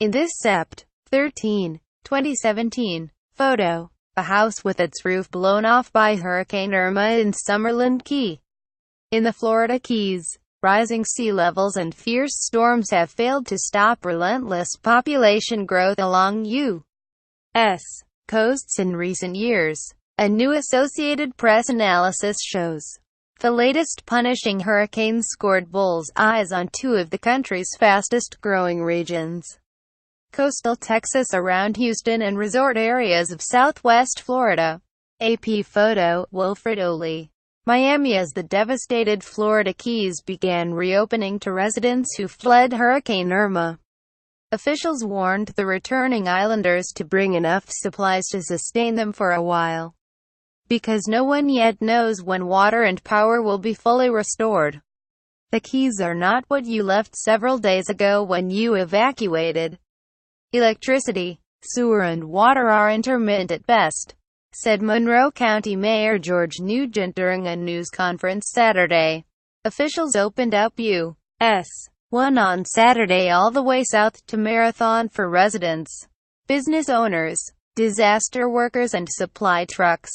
In this Sept. 13, 2017 photo, a house with its roof blown off by Hurricane Irma in Summerland Key, in the Florida Keys. Rising sea levels and fierce storms have failed to stop relentless population growth along U.S. coasts in recent years. A new Associated Press analysis shows the latest punishing hurricane scored bull's eyes on two of the country's fastest-growing regions: coastal Texas around Houston and resort areas of southwest Florida. AP photo, Wilfred Oley. Miami. As the devastated Florida Keys began reopening to residents who fled Hurricane Irma, officials warned the returning islanders to bring enough supplies to sustain them for a while, because no one yet knows when water and power will be fully restored. The Keys are not what you left several days ago when you evacuated. Electricity, sewer and water are intermittent at best, said Monroe County Mayor George Nugent during a news conference Saturday. Officials opened up U.S. 1 on Saturday all the way south to Marathon for residents, business owners, disaster workers and supply trucks.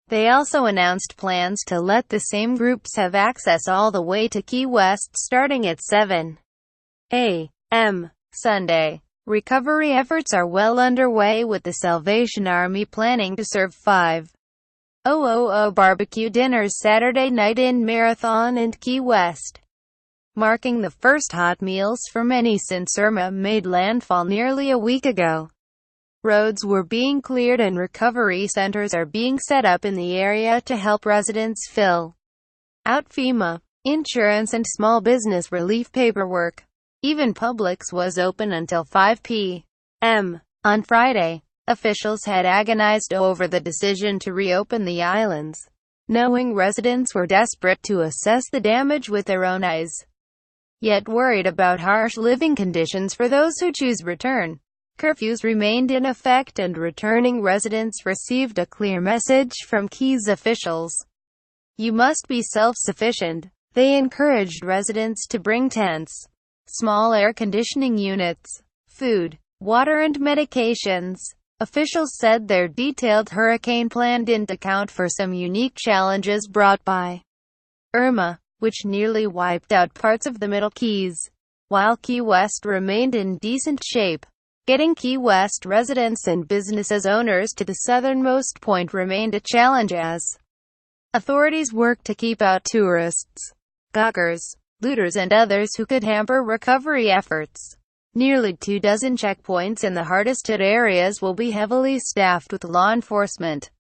They also announced plans to let the same groups have access all the way to Key West starting at 7 a.m. Sunday. Recovery efforts are well underway, with the Salvation Army planning to serve 5,000 barbecue dinners Saturday night in Marathon and Key West, marking the first hot meals for many since Irma made landfall nearly a week ago. Roads were being cleared and recovery centers are being set up in the area to help residents fill out FEMA, insurance and small business relief paperwork. Even Publix was open until 5 p.m. on Friday. Officials had agonized over the decision to reopen the islands, knowing residents were desperate to assess the damage with their own eyes, yet worried about harsh living conditions for those who choose return. Curfews remained in effect and returning residents received a clear message from Keys officials: you must be self-sufficient. They encouraged residents to bring tents, small air conditioning units, food, water and medications. Officials said their detailed hurricane plan didn't account for some unique challenges brought by Irma, which nearly wiped out parts of the Middle Keys. While Key West remained in decent shape, getting Key West residents and businesses owners to the southernmost point remained a challenge as authorities worked to keep out tourists, gawkers, looters and others who could hamper recovery efforts. Nearly 24 checkpoints in the hardest-hit areas will be heavily staffed with law enforcement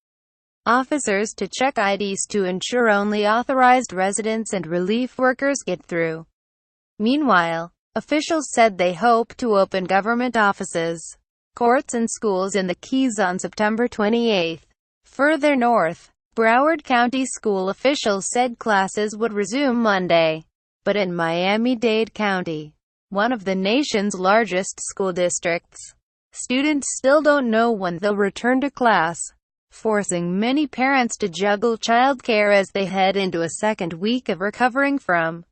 officers to check IDs to ensure only authorized residents and relief workers get through. Meanwhile, officials said they hope to open government offices, courts and schools in the Keys on September 28. Further north, Broward County school officials said classes would resume Monday. But in Miami-Dade County, one of the nation's largest school districts, students still don't know when they'll return to class, forcing many parents to juggle childcare as they head into a second week of recovering from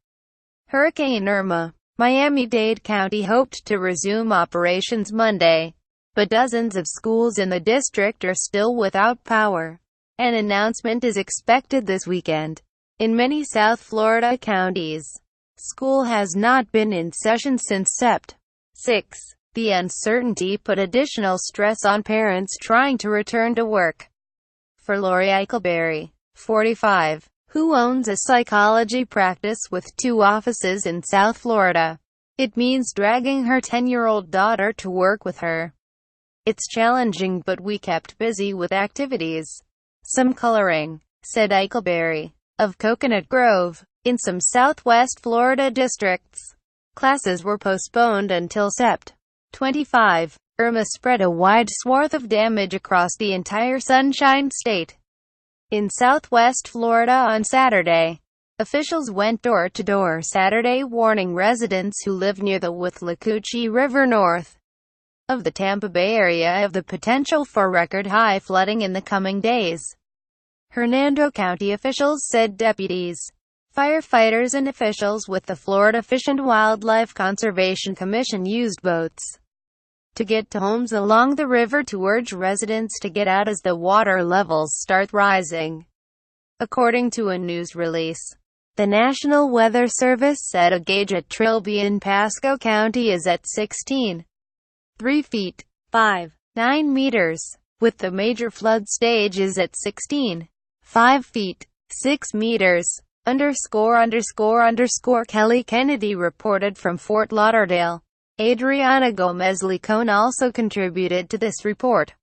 Hurricane Irma. Miami-Dade County hoped to resume operations Monday, but dozens of schools in the district are still without power. An announcement is expected this weekend. In many South Florida counties, school has not been in session since Sept. 6. The uncertainty put additional stress on parents trying to return to work. For Lori Eichelberry, 45, who owns a psychology practice with 2 offices in South Florida, it means dragging her 10-year-old daughter to work with her. It's challenging, but we kept busy with activities. Some coloring, said Eichelberry, of Coconut Grove. In some southwest Florida districts, classes were postponed until Sept. 25. Irma spread a wide swath of damage across the entire Sunshine State. In southwest Florida on Saturday, officials went door to door Saturday warning residents who live near the Withlacoochee River north of the Tampa Bay area of the potential for record-high flooding in the coming days. Hernando County officials said deputies, firefighters and officials with the Florida Fish and Wildlife Conservation Commission used boats, to get to homes along the river to urge residents to get out as the water levels start rising. According to a news release, the National Weather Service said a gauge at Trilby in Pasco County is at 16.3 feet, 5.9 meters, with the major flood stage is at 16.5 feet, 6 meters. Kelly Kennedy reported from Fort Lauderdale. Adriana Gomez Licon also contributed to this report.